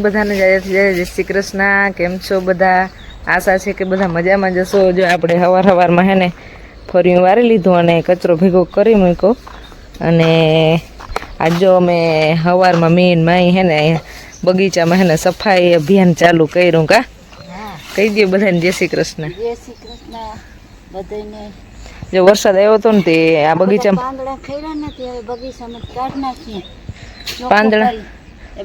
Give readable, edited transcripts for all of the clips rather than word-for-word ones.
બધાને જય શ્રી કૃષ્ણ। કેમ છો બધા? આશા છે કે બધા મજામાં જશો। જો આપણે સવારમાં હે ને ફરીયું વારી લીધું અને કચરો ભેગો કરી મૂક્યો અને આજ જો અમે સવારમાં મીન માઈ હે ને બગીચામાં હે ને સફાઈ અભિયાન ચાલુ કર્યું। કા કહી દો બધાને જય શ્રી કૃષ્ણ। જય શ્રી કૃષ્ણ બધાને। જો વરસાદ આવ્યો હતો ને તે આ બગીચામાં પાંદડા ખર્યા નથી, હવે બગીચામાં કાઢ નાખીએ।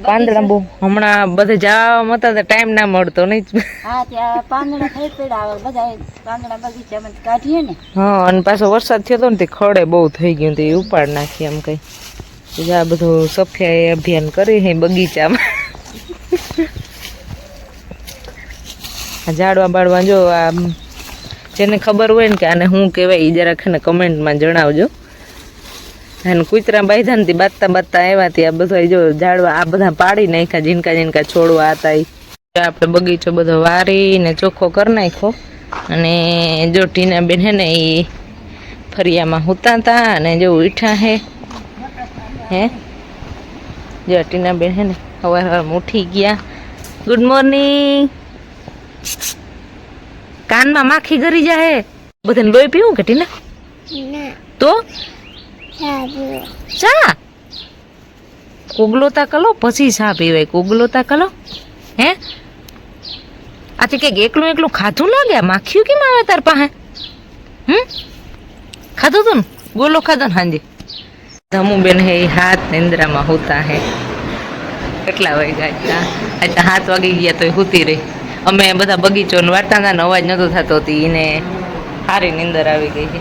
પાંદડા બહુ હમણાં બધે જવામાં હતા તો ટાઈમ ના મળતો નહીં। હા, ત્યાં પાંદડા થઈ પડ્યા, હવે બધા પાંદડા બગીચામાં કાઢીએ ને। હા, અને પાછો વરસાદ થયો હતો ને તે ખડે બહુ થઈ ગયું તે ઉપાડ નાખી એમ કઈ આ બધું સફાઈ અભિયાન કરી હે બગીચામાં। ઝાડવા બાળવા જો આ જેને ખબર હોય ને કે આને શું કહેવાય એ જરાક ને કમેન્ટમાં જણાવજો। અને કૂતરા બાંધ્યા બાતતા આવ્યા ત્યાં આ બધા જો ઝાડવા આ બધા પાડી નાખ્યા, ઝીનકા ઝીનકા છોડવા હતા એ આપણે બગીચો બધો વારીને ચોખ્ખો કરી નાખ્યો। અને જો ટીનાબેન હે ને એ ફરિયામાં હુતા હતા અને જો ઉઠા હે જો ટીનાબેન હે ને સવારમાં ઉઠી ગયા। Good morning. કાનમાં માખી ગરી જાય બધાને લોહી પીવું કે ટીના? તો ચા કોગલોતા કલો પછી ચા પીવાય। કોગલોતા કલો હે આથી કઈક એકલું એકલું ખાધું લાગે। માખ્યું કેમ આવે તાર પાસે? ખાધું તું ને ગોલો ખાધો ને હાંજે? ધમુબેન હે હાથ નિંદ્રામાં હોતા હે। કેટલા વાગ્યા? આજ 7 વાગી ગયા તો હુતી રહી। અમે બધા બગીચો વાળતા હતા ને અવાજ નતો થતો એને સારી નીંદર આવી ગઈ છે।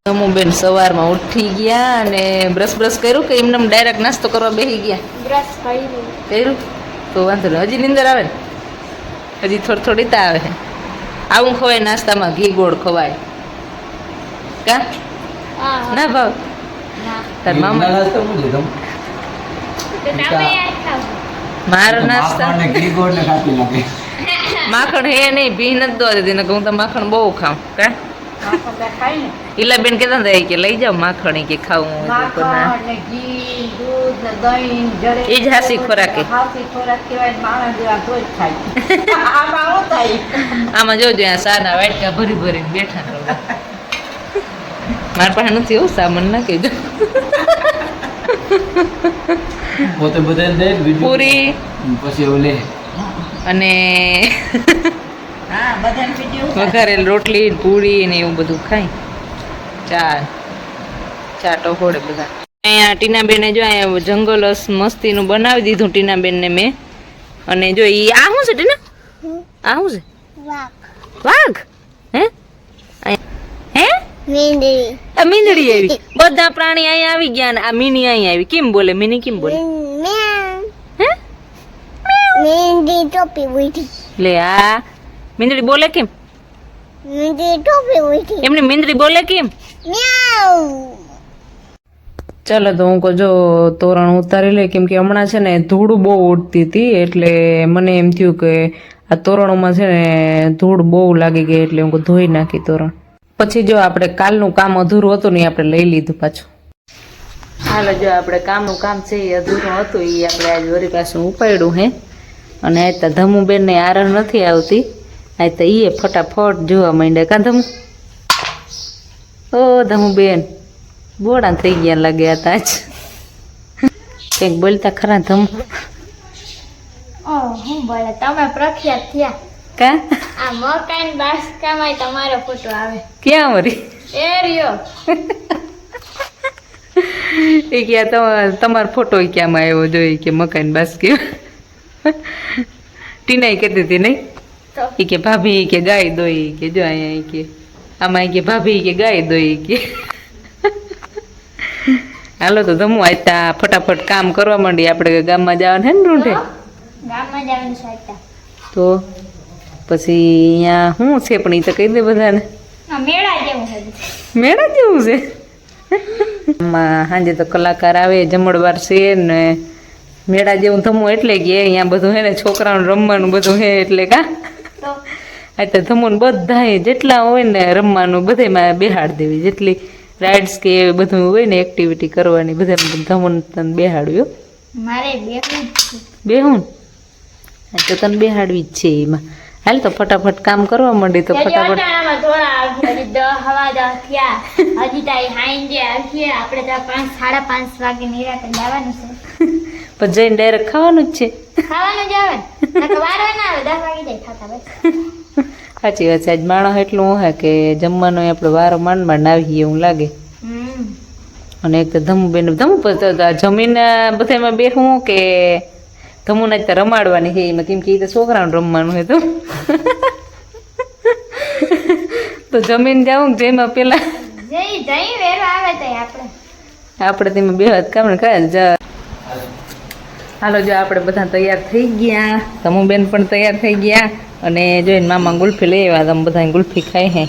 ધમુબેન સવારમાં ઉઠી ગયા અને બ્રશ કર્યું કે એમને ડાયરેક્ટ નાસ્તો કરવા બેસી ગયા? બ્રશ કર્યું તો વાંધો નહીં। હજી નીંદર આવે ને? હજી થોડી તા આવે। આવું ખવાય નાસ્તામાં? ઘી ગોળ ખવાય કા ના ભાવ? તાર મામા મારો નાસ્તા માખણ હે નહીં, ભી નથી દો દીધી ને હું તો માખણ બહુ ખાઉં। કા ઈલાબેન કેતા હતા કે લઈ જાઓ માખણ કે ખાવું એ જ હાસી ખોરાક આમાં જોજો સાના વાટકા ભરી ભરીને બેઠા મારા પાસે નથી એવું સામાન ના કહેજો। પૂરી અને વઘારેલ રોટલી પૂરી ને એવું બધું ખાય। ચા ટહોળે બધા। અહીંયા ટીનાબેને જો અહીંયા જંગલ મસ્તીનું બનાવી દીધું ટીનાબેનને મેં। અને જો ઈ આ શું છે ટીના? આ શું છે? વાઘ હે હે મીંદડી આવી। બધા પ્રાણી અહીંયા આવી ગયા ને આ મીની અહીંયા આવી। કેમ બોલે મીની? કેમ બોલે? મીંડી ટોપી ઉઠી લે આ મીંદડી બોલે કેમ? મીંડી ટોપી ઉઠી એમને મીંદડી બોલે કેમ? મ્યાઉ। ચાલો તો હું કહું જો તોરણ ઉતારી લે, કેમ કે હમણાં છે ને ધૂળ બહુ ઉડતી હતી એટલે મને એમ થયું કે આ તોરણોમાં છે ને ધૂળ બહુ લાગી ગઈ એટલે હું ધોઈ નાખી તોરણ। પછી જો આપણે કાલનું કામ અધૂરું હતું ને આપણે લઈ લીધું પાછું। હાલો જો આપણે કામનું કામ છે એ અધૂરું હતું એ આપણે આજ વરી પાછું ઉપાડ્યું હે। અને આ તો ધમુબેનને આરહ નથી આવતી, આ તો એ ફટાફટ જોવા માંડ્યા। કા ધમુ? ઓ ધમુબેન બોડા થઈ ગયા લાગ્યા હતા આજ। કંઈક બોલતા ખરા ધમુ? હું બોલે તમે પ્રખ્યાત થયા। કા આ મકાન બાસકામાં તમારો ફોટો આવે। ક્યાં વરી? એ રહ્યો એ ક્યાં તમારો ફોટો ક્યાંમાં આવ્યો જોઈએ કે મકાન બાસ્કી? ટીનાઈ કહેતી હતી નહીં એ કે ભાભી કે ગાય દોઈ કે જો અહીંયા કે આમાં કે ભાભી કે ગાય દોઈ કે હાલો તો ધમુ આયતા ફટાફટ કામ કરવા માંડી। આપણે ગામમાં જવાનું હે ને રૂંઢે? ગામમાં જવાનું સાચા તો પછી અહીંયા શું છે પણ એ તો કહી દે બધાને। મેળા જેવું છે। મેળા જેવું છે? સાંજે તો કલાકાર આવે, જમણવાર છે ને મેળા જેવું ધમુ એટલે કે અહીંયા બધું હે ને છોકરાઓને રમવાનું બધું હે એટલે કા આ તો ધમુને બધા જેટલા હોય ને રમવાનું બધામાં બેહાડ દેવી। જેટલી રાઇડ્સ કે બધું હોય ને એક્ટિવિટી કરવાની બધા ધમુને તને બેહાડ્યું। મારે બેહું તો તને બેહાડવી જ છે એમાં. હાલ તો ફટાફટ કામ કરવા માંડી તો ફટાફટ. આમાં થોડા હજી 10 હવા 10 થયા હજી તાઈ હાઈન જે આવીએ આપણે તો 5 5:30 વાગે નિરાતે જવાનું છે પછી જઈને ડાયરેક્ટ ખાવાનું જ છે. ખાવાનું જ આવે નકર વારો ના આવે 10 વાગે જાય ખાતા બસ. સાચી વાત છે. આજ માણસ એટલું હે કે જમવાનો આપણે વારો માંડ માંડ આવીએ એવું લાગે. અને એક તો ધમુ જમીન બધામાં બેહું કે ધમુને જ રમાડવાની છે એમાં, કેમ કે એ તો છોકરાને રમવાનું હોય તો જમીન જાઉં જેમાં પેલા જઈ વેરો આવે તો આપણે તેમાં બે હાથ કામ ખાય. હાલો જો આપણે બધા તૈયાર થઈ ગયા, ધમુબેન પણ તૈયાર થઈ ગયા અને જોઈને મામા ગુલ્ફી લઈ આવ્યા. તમે બધા ગુલ્ફી ખાઈ હે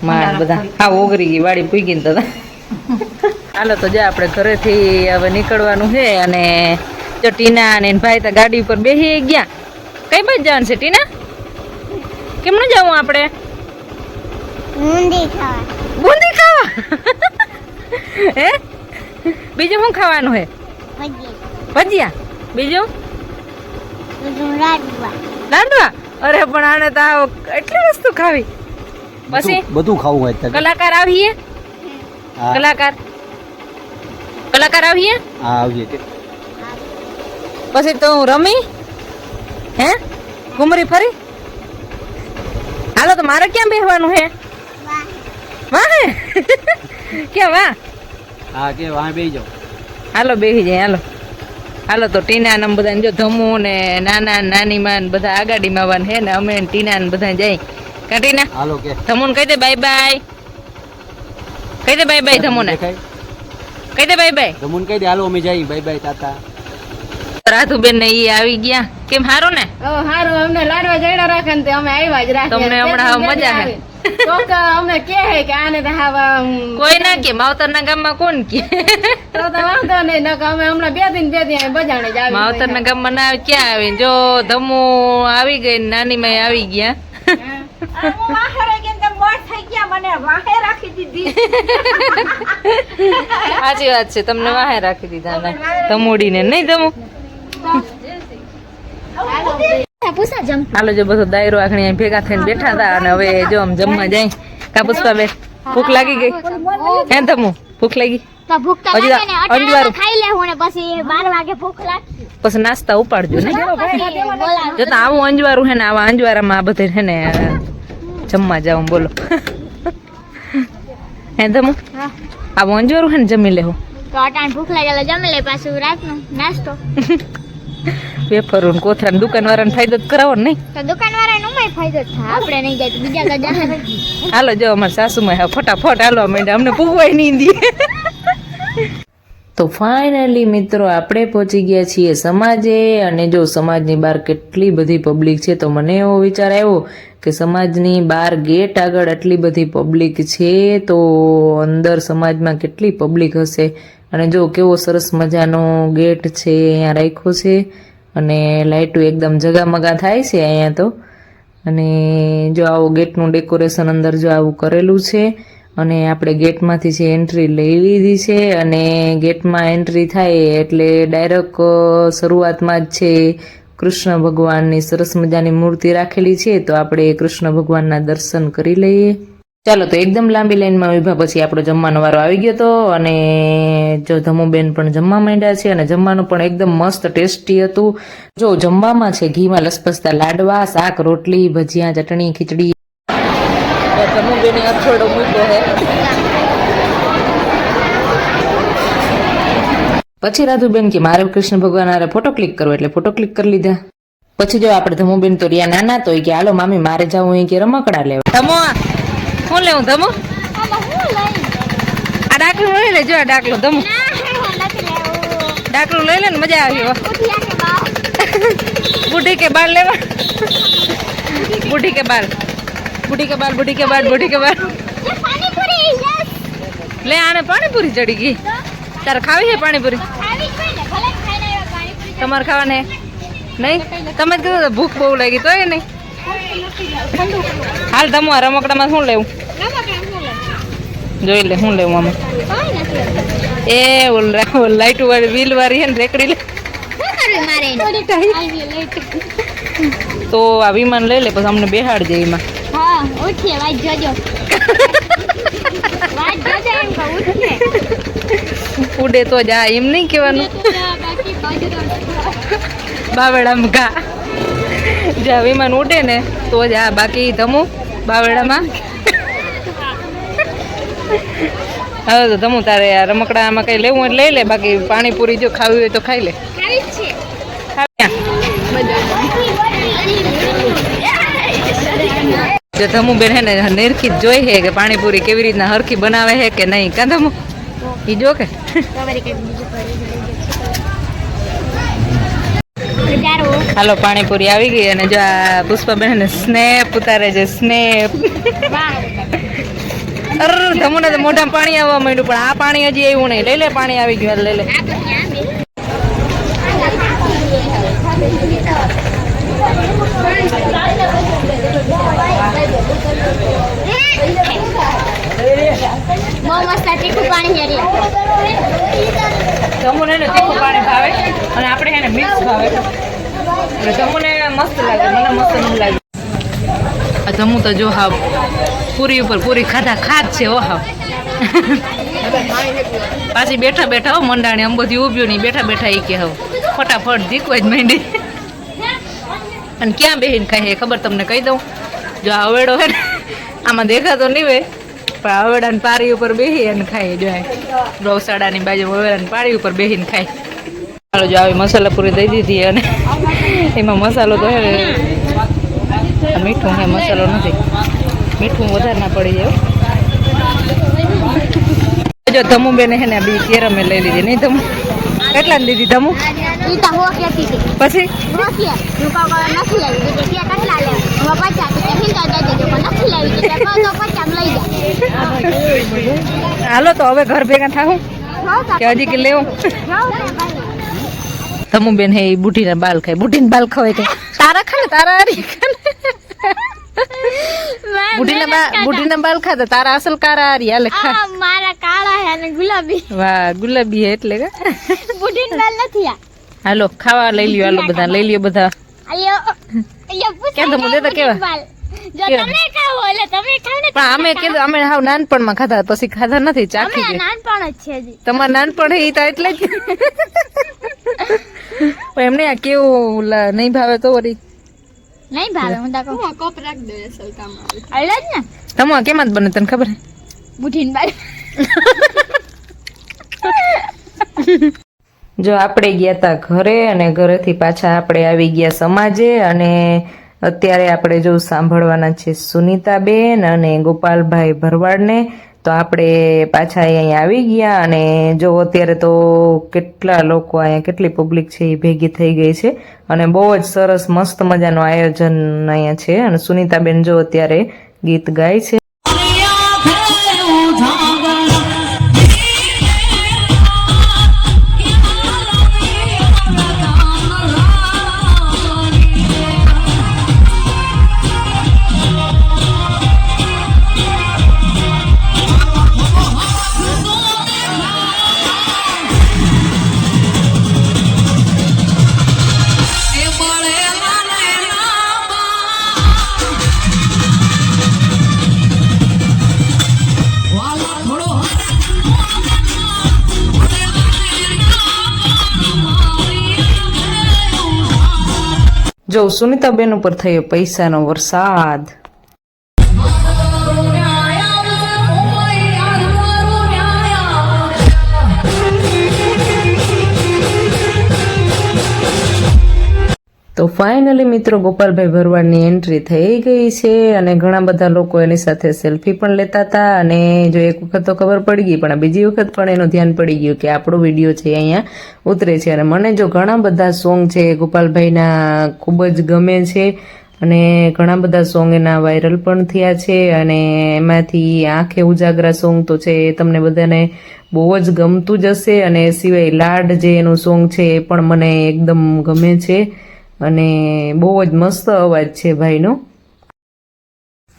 માં બધા હા ઓગરી ગઈ વાડી પૂગી ને દાદા. હાલો તો જો આપણે ઘરેથી હવે નીકળવાનું છે અને જો ટીના અને ભાઈ તો ગાડી ઉપર બેસી ગયા. કઈ બાજુ જવાનું છે ટીના? કેમનું જવું આપણે? બુંદી ખાવા હે? બીજું શું ખાવાનું હે? ભજીયા. બીજું લાડવા. અરે પણ આને તો એટલી વસ્તુ ખાવી. પછી બધું ખાવું હોય. કલાકાર આવીએ? કલાકાર આવીએ? હા આવીએ. પછી તો હું રમી હે ઘુમરી ફરી. હાલો તો મારે ક્યાં બેસવાનું હે? વાહ ક્યાં વાહ? હા કે વાહ બેસી જાઓ. હાલો બેસી જાય. હાલો તો ટીના ને બધા જો ધમુ ને નાના નાની માં બધા આ ગાડીમાં આવવાનું હે ને અમે ટીના ને બધા જાય. કા ટીના? હાલો કે ધમુ ને કહી દે બાય બાય. કહી દે બાય બાય ધમુ ને. કહી દે બાય બાય. ધમુને કહી દે હાલો અમે જઈએ બાય બાય ટાટા. રાધુબેન ને ઈ આવી ગયા. કેમ હારું ને? હારું. અમને લાડવા જઈડા રાખે ને અમે આવ્યા જ રાખે. તમને હમણાં મજા હે? તો અમને કે હે કે આને તો કોઈ ના કે માવતર ના ગામમાં કોણ કે તો વાંધો નહીં. નકર અમે હમણાં બે દિન બજાણે જ આવી. માવતર ના ગામમાં ના આવે ક્યાં આવે? જો ધમુ આવી ગઈ નાની માં આવી ગયા. સાચી વાત છે. તમને વાહે રાખી દીધા ધમુડી ને નહીં ધમુ. હાલો જો બધો દાયરો આખણી ભેગા થઈને બેઠા હતા અને હવે જો આમ જમવા જાય. કા પુષ્પા બેન ભૂખ લાગી ગઈ હે ધમુ? ભૂખ લાગી પછી નાસ્તા ઉપાડજો ને. જો તો આવું અંજવારું હે ને આવા અંજવારામાં આ બધે હે ને જમવા જાવ. બોલો હે ધમુ? આવું અંજવારું હે ને જમી લેવું. ભૂખ લાગે જમી લે પાછું રાતનો નાસ્તો. વેફરો કોથરા દુકાન વાળાને ફાયદો જ કરાવો ને. તો દુકાન વાળાને ઉમાય ફાયદો થાય. આપણે નહીં જાય બીજા તો જાય. હાલો જો અમારા સાસુમાં ફટાફટ હાલવા માંડ્યા. અમને પૂગવાય નહીં દી. તો ફાઇનલી મિત્રો આપણે પહોંચી ગયા છીએ સમાજે. અને જો સમાજની બહાર કેટલી બધી પબ્લિક છે તો મને એવો વિચાર આવ્યો કે સમાજની બહાર ગેટ આગળ આટલી બધી પબ્લિક છે તો અંદર સમાજમાં કેટલી પબ્લિક હશે. અને જો કેવો સરસ મજાનો ગેટ છે અહીંયા રાખ્યો છે અને લાઇટો એકદમ જગામગા થાય છે અહીંયા તો. અને જો આવો ગેટનું ડેકોરેશન અંદર જો આવું કરેલું છે અને આપણે ગેટમાંથી છે એન્ટ્રી લઈ લીધી છે. અને ગેટમાં એન્ટ્રી થાય એટલે ડાયરેક્ટ શરૂઆતમાં જ છે કૃષ્ણ ભગવાનની સરસ મજાની મૂર્તિ રાખેલી છે. તો આપણે કૃષ્ણ ભગવાનના દર્શન કરી લઈએ. ચાલો તો એકદમ લાંબી લાઈનમાં ઉભા પછી આપણો જમવાનો વારો આવી ગયો હતો. અને જો ધમુબેન પણ જમવા માંડ્યા છે અને જમવાનું પણ એકદમ મસ્ત ટેસ્ટી હતું. જો જમવામાં છે ઘીમાં લસપસતા લાડવા, શાક, રોટલી, ભજીયા, ચટણી, ખીચડી. ધમુબેને અથોડો મૂક્યો હે. પછી રાધુબેન કે મારે કૃષ્ણ ભગવાન હારે ફોટો ક્લિક કરવો એટલે ફોટો ક્લિક કરી લીધા. પછી જો આપણે ધમુબેન તો રહ્યા નાના તો કે હાલો મામી મારે જવું એ કે રમકડા લેવા. ધમુ શું લેવું? ધમુ આ ડાકલું લઈ લે. જો આ ડાકલું ધમુ ડાકલું લઈ લે ને મજા આવી. બુઢી કે બાલ લેવા. બુઢી કે બાલ બુઢી કે બાલ બુઢી કે બાલ બુઢી કે બાલ લે. આને પાણીપુરી ચડી ગઈ. તારે ખાવી છે પાણીપુરી? તમારે ખાવાને નહીં? તમે જ કીધું ભૂખ બહુ લાગી તો એ નહીં. હાલ ધમુ આ રમકડામાં શું લેવું જોઈ લે. શું લેવું આમાં? એ લાઈટ વાળી વ્હીલ વાળી છે ને રેકડી લે. તો આ વિમાન લઈ લે પછી અમને બેહાડજે એમાં. હા ઉઠીએ વાત જોજો વાત જોજો એમ કહું ઉઠીએ ઉડે તો જા એમ નહીં કહેવાનું. બાકી બાજુ બાવેડામાં ઘા જ્યાં વિમાન ઉડે ને તો જ આ બાકી ધમુ બાવેડામાં. હવે તો ધમુ તારે આ રમકડામાં કઈ લેવું હોય લઈ લે, બાકી પાણીપુરી જો ખાવી હોય તો ખાઈ લે. ખાવી જ છે જો ધમુ બેન હે ને નિરખી જ જોઈ હે કે પાણીપુરી કેવી રીતના હરખી બનાવે હે કે નહીં. કાં ધમુ ઈ જો કે હાલો પાણીપુરી આવી ગઈ અને જો આ પુષ્પાબેન ને સ્નેપ ઉતારે છે. સ્નેપ અર ધમુને તો મોઢામાં પાણી આવવા માંડ્યું, પણ આ પાણી હજી આવ્યું નહીં. લઈ લે પાણી આવી ગયું, લઈ લે. બહુ મસ્ત તીખું પાણી છે ધમુને ને તીખું પાણી ભાવે અને આપણે એને મિક્સ ભાવે. એટલે ધમુને મસ્ત લાગે, મને મસ્ત નહીં લાગે. આ ધમુ તો જો હાવ પૂરી ઉપર પૂરી ખાધા ખાધ છે. ઓ હાવ પાછી બેઠા બેઠા હો મંડાણી આમ બધી ઉભ્યું નહીં, બેઠા બેઠા એ કે હવે ફટાફટ ધીકવા જ માંડી. અને ક્યાં બેહીને ખાય ખબર તમને કહી દઉં. જો આ હવેડો હે ને આમાં દેખાતો નહીં હોય, પણ હવેડાની પારી ઉપર બેસી અને ખાઈ. જો ગૌશાળાની બાજુ હવેડાની પારી ઉપર બેસીને ખાય. ચાલો જો આવી મસાલા પૂરી દઈ દીધી અને એમાં મસાલો તો હે મીઠું હે, મસાલો નથી. મીઠું વધારે ના પડી જાય. જો ધમુ બેને હે ને બી કેરમે લઈ લીધી નહીં. ધમુ કેટલા ને દીધી ધમુ? પછી હાલો તો હવે ઘર ભેગા થાવું કે હજી કે લેવું? ધમુ બેન હે બુઢીના બાલ ખાય. બુઢીના બાલ ખવાય કે તારા ખા ને તારા હારી બુઢીના બાલ ખાતા તારા અસલ કારા હારી હાલે ખા. મારા કાળા હે અને ગુલાબી. વાહ ગુલાબી હે એટલે કે બુઢીન બાલ નથી આ. હાલો ખાવા લઈ લ્યો. હાલો બધા લઈ લ્યો બધા. કેમ ધમુ દેતા કેવા? જો તમે ખાઓ એટલે તમે ખાવ ને. પણ અમે કીધું અમે હાવ નાનપણમાં ખાધા, પછી ખાધા નથી. ચાખી અમે ગયા. નાનપણ જ છે હજી. તમારું નાનપણ એ તો એટલે જ. પણ એમને આ કેવું નહીં ભાવે તો વળી નહીં ભાવે. હું તો કહું કોપ રાખ દે સલતામાં અલગ જ ને. તમા કેમ જ બને તને ખબર હે? બુઢીન બાલ. જો આપણે ગયા તા ઘરે અને ઘરેથી પાછા આપણે આવી ગયા સમાજે. અને અત્યારે આપણે જો સાંભળવાના છે સુનીતાબેન અને ગોપાલભાઈ ભરવાડને. તો આપણે પાછા અહીંયા આવી ગયા અને જો અત્યારે તો કેટલા લોકો અહીંયા કેટલી પબ્લિક છે એ ભેગી થઈ ગઈ છે અને બહુ જ સરસ મસ્ત મજાનું આયોજન અહીંયા છે. અને સુનીતાબેન જો અત્યારે ગીત ગાય છે. જો સુનીતાબેન ઉપર થયો પૈસાનો વરસાદ. તો ફાઇનલી મિત્રો ગોપાલભાઈ ભરવાડની એન્ટ્રી થઈ ગઈ છે અને ઘણા બધા લોકો એની સાથે સેલ્ફી પણ લેતા હતા. અને જો એક વખત તો ખબર પડી ગઈ, પણ બીજી વખત પણ એનું ધ્યાન પડી ગયું કે આપણો વિડીયો છે અહીંયા ઉતરે છે. અને મને જો ઘણા બધા સોંગ છે ગોપાલભાઈના ખૂબ જ ગમે છે અને ઘણા બધા સોંગ એના વાયરલ પણ થયા છે. અને એમાંથી આંખે ઉજાગરા સોંગ તો છે એ તમને બધાને બહુ જ ગમતું જ હશે. અને એ સિવાય લાડ જે એનું સોંગ છે એ પણ મને એકદમ ગમે છે અને બહુ જ મસ્ત અવાજ છે ભાઈનો.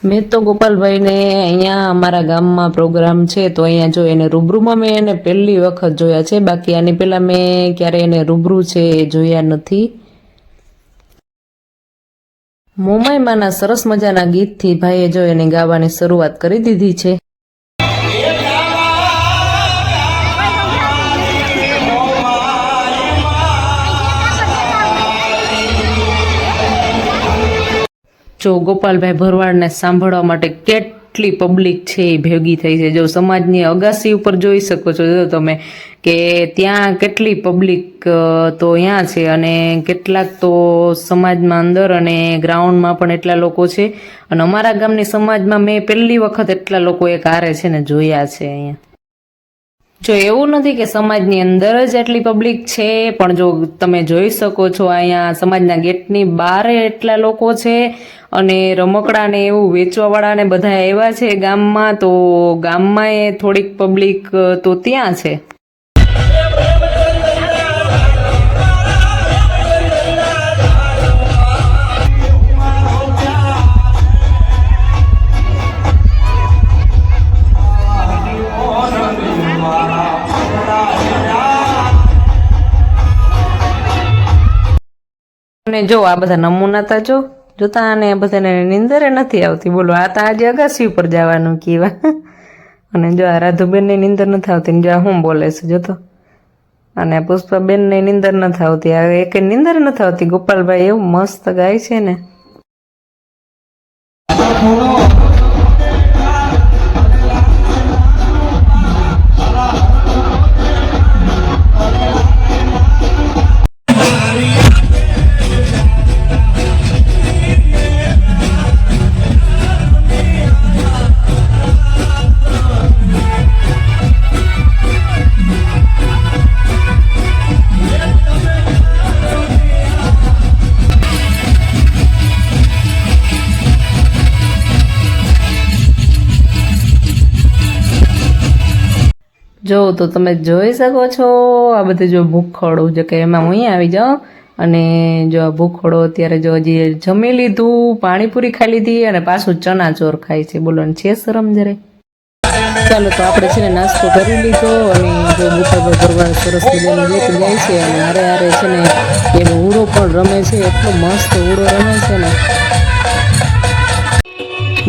મેં તો ગોપાલભાઈને અહીંયા અમારા ગામમાં પ્રોગ્રામ છે તો અહીંયા જો એને રૂબરૂમાં મેં એને પહેલી વખત જોયા છે, બાકી આની પહેલાં મેં ક્યારે એને રૂબરૂ છે જોયા નથી. મોમાઈમાના સરસ મજાના ગીતથી ભાઈએ જો એની ગાવાની શરૂઆત કરી દીધી છે. જો ગોપાલભાઈ ભરવાડને સાંભળવા માટે કેટલી પબ્લિક છે એ ભેગી થઈ છે. જો સમાજની અગાસી ઉપર જોઈ શકો છો જો તમે કે ત્યાં કેટલી પબ્લિક તો અહીંયા છે અને કેટલાક તો સમાજમાં અંદર અને ગ્રાઉન્ડમાં પણ એટલા લોકો છે. અને અમારા ગામની સમાજમાં મેં પહેલી વખત એટલા લોકો એક હારે છે ને જોયા છે અહીંયા. જો એવું નથી કે સમાજની અંદર જ એટલી પબ્લિક છે, પણ જો તમે જોઈ શકો છો અહીંયા સમાજના ગેટની બહાર એટલા લોકો છે અને રમકડા ને એવું વેચવાવાળા ને બધા આવ્યા છે ગામમાં. તો ગામમાં એ થોડીક પબ્લિક તો ત્યાં છે. અને જો આ બધા નમૂના તા જોતા અને બધાને નીંદરે નથી આવતી. બોલો આ તો આજે અગાસી ઉપર જવાનું કીવા. અને જો આ રાધુબેન ની નીંદર નથી આવતી. જો હું બોલે છે જોતો. અને પુષ્પાબેન ની નીંદર નથી આવતી. આ એક નીંદર નથી આવતી. ગોપાલભાઈ એવું મસ્ત ગાય છે ને. જો તો તમે જોઈ શકો છો આ બધું જો ભૂખોડું જો કે એમાં હું અહીંયા આવી જાઉં. અને જો આ ભૂખોડો અત્યારે જો હજી જમી લીધું, પાણીપુરી ખાઈ લીધી અને પાછું ચણા ચોર ખાય છે. બોલો ને છે શરમ જરે. ચાલો તો આપણે છે ને નાસ્તો કરી લીધો અને જો ગોપાલભાઈ ભરવાડ સરસ મજાનું ગીત ગાય છે અને હારે હારે છે ને એનો ઉડો પણ રમે છે. એટલો મસ્ત ઉડો રમે છે ને.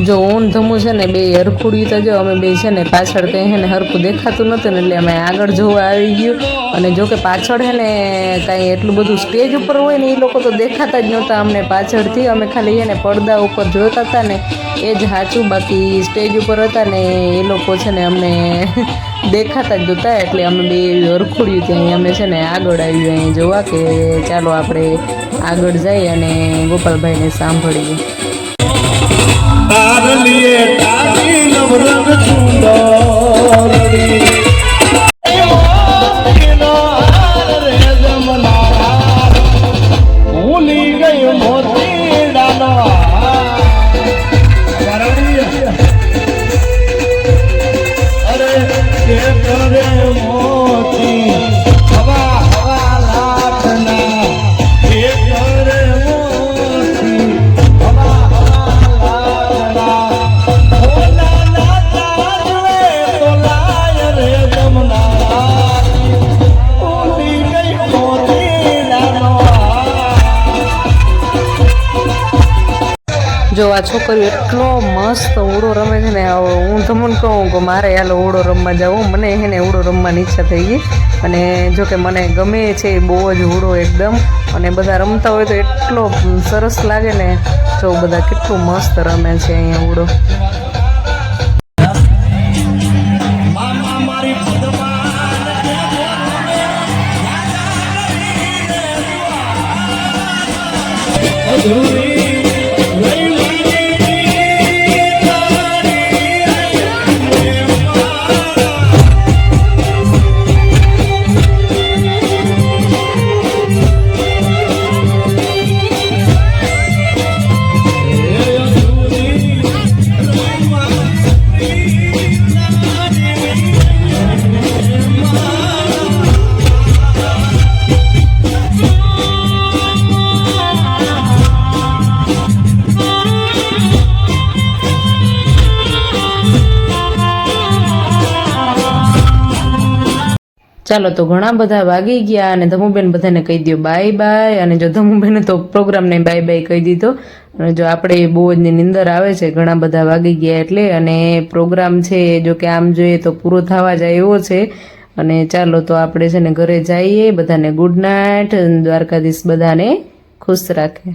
જો ઊન ધમું છે ને બે હરખુડ્યું તો જો અમે બે છે ને પાછળ કંઈ છે ને હરખું દેખાતું નહોતું ને એટલે અમે આગળ જોવા આવી ગયું. અને જો કે પાછળ છે ને કાંઈ એટલું બધું સ્ટેજ ઉપર હોય ને એ લોકો તો દેખાતા જ નહોતા અમને પાછળથી. અમે ખાલી એને પડદા ઉપર જોતા હતા ને એ જ સાચું. બાકી સ્ટેજ ઉપર હતા ને એ લોકો છે ને અમને દેખાતા જ નહોતા. એટલે અમે બે હરખુડ્યું ત્યાં અમે છે ને આગળ આવ્યું અહીં જોવા કે ચાલો આપણે આગળ જઈએ અને ગોપાલભાઈને સાંભળીએ. તાર લીએ તારી નવરંગ ચૂંદડી ભૂલી ગયો મોતી ડાલો અરે કે કરે મોતી હવા હવા લાખના કે કરે મોતી હવા જો આ છોકરીઓ એટલો મસ્ત ઉડો રમે છે ને. હું તમને કહું કે મારે હાલો ઉડો રમવા જવું. મને એને ઉડો રમવાની ઈચ્છા થઈ ગઈ. અને જો કે મને ગમે છે બહુ જ ઉડો એકદમ. અને બધા રમતા હોય તો એટલો સરસ લાગે ને. જો બધા કેટલું મસ્ત રમે છે અહીંયા ઉડો. ચાલો તો ઘણા બધા વાગી ગયા અને ધમુબેન બધાને કહી દો બાય બાય. અને જો ધમુબેને તો પ્રોગ્રામને બાય બાય કહી દીધો. અને જો આપણે બહુ જ નિંદર આવે છે ઘણા બધા વાગી ગયા એટલે. અને પ્રોગ્રામ છે જો કે આમ જોઈએ તો પૂરો થવા જાય એવો છે. અને ચાલો તો આપણે છે ને ઘરે જઈએ. બધાને ગુડ નાઇટ. દ્વારકાધીશ બધાને ખુશ રાખે.